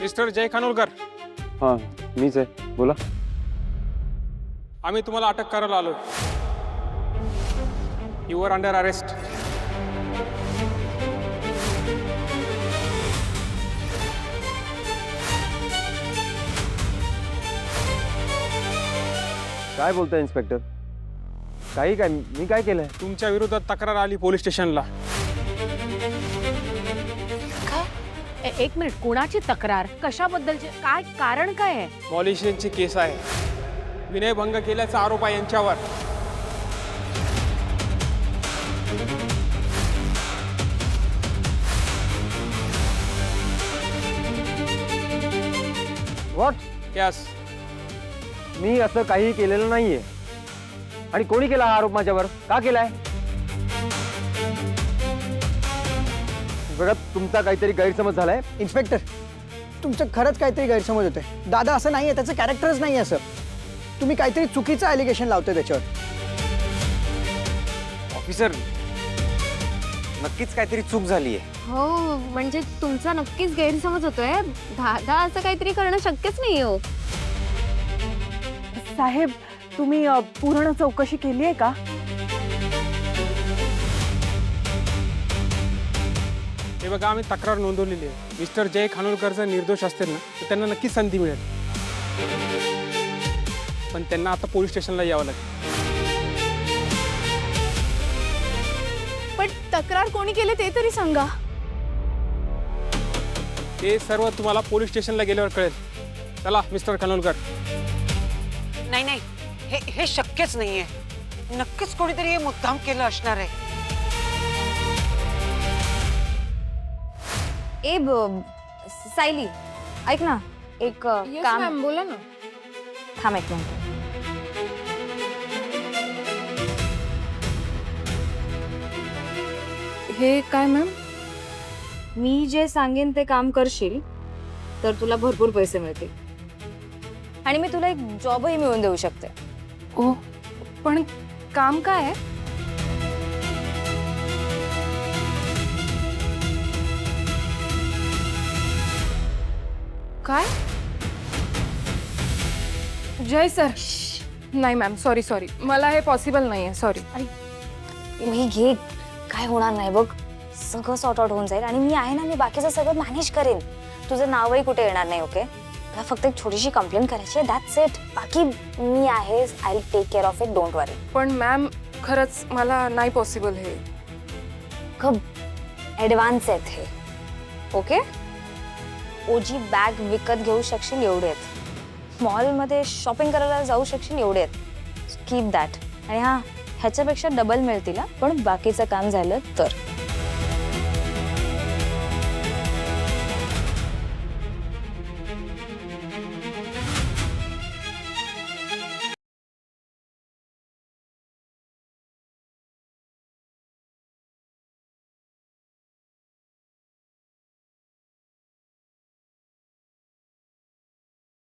Mister जय खानोलकर, हां मीच आहे, बोला. आम्ही तुम्हाला अटक करायला आलोय. You are under arrest. काय बोलताय इन्स्पेक्टर? काही काय मी काय केलंय? तुमच्या विरोधात तक्रार आली पोलीस स्टेशनला. काय? एक मिनिट, कुणाची तक्रार? कशाबद्दलची? काय कारण काय आहे? मॉलिशियनची केस आहे. विनयभंग केल्याचा आरोप आहे यांच्यावर. व्हॉट? यस. मी असं काही केलेलं नाहीये. आणि कोणी केला हा आरोप माझ्यावर? का केलाय? बघा, तुमचा काहीतरी गैरसमज झालाय. इन्स्पेक्टर, तुमचं खरंच काहीतरी गैरसमज होते. दादा असं नाहीये, त्याचं कॅरेक्टरच नाही असं. तुम्ही काहीतरी चुकीचं ॲलिगेशन लावतोय त्याच्यावर. ऑफिसर, नक्कीच काहीतरी चूक झालीये. हो, म्हणजे तुमचा नक्कीच गैरसमज होतोय. दादा असं काहीतरी करणं शक्यच नाही हो. साहेब, तुम्ही पूर्ण चौकशी केली आहे का? हे बघा, आम्ही तक्रार नोंदवलेली आहे. मिस्टर जय खानोलकर जर निर्दोष असतील ना, तर त्यांना नक्कीच संधी मिळेल. पण त्यांना आता पोलीस स्टेशनला यावं लागेल. पण तक्रार कोणी केली ते तरी सांगा. ते सर्व तुम्हाला पोलीस स्टेशनला गेल्यावर कळेल. चला मिस्टर खानोलकर. नाही नाही, हे शक्यच नाहीये. नक्कीच कोणीतरी हे मुद्दाम केलं असणार आहे. सायली, ऐक ना, एक काम. बोला ना. थांब एक मिनिट. हे काय मॅम? मी जे सांगेन ते काम करशील तर तुला भरपूर पैसे मिळतील आणि मी तुला एक जॉबही मिळवून देऊ शकते. ओ, पण काम काय आहे? काय? जय सर, नाही मॅम, सॉरी सॉरी, मला हे पॉसिबल नाही आहे, सॉरी. मी घे, काय होणार नाही बघ, सगळं सॉर्ट आउट होऊन जाईल आणि मी आहे ना, मी बाकीचं सगळं मॅनेज करेन. तुझं नावही कुठे येणार नाही. ओके, मला फक्त एक छोटीशी कंप्लेंट करायची आहे, दॅट्स इट. बाकी मी आहे, I will take care of it, don't worry. पण मॅम, खरंच मला नाही पॉसिबल हे. खूप ॲडव्हान्स आहेत हे. ओके, ओजी बॅग विकत घेऊ शकशील एवढे आहेत. मॉलमध्ये शॉपिंग करायला जाऊ शकशील एवढे आहेत. Keep that. आणि हां, ह्याच्यापेक्षा डबल मिळतील, पण बाकीचं काम झालं तर.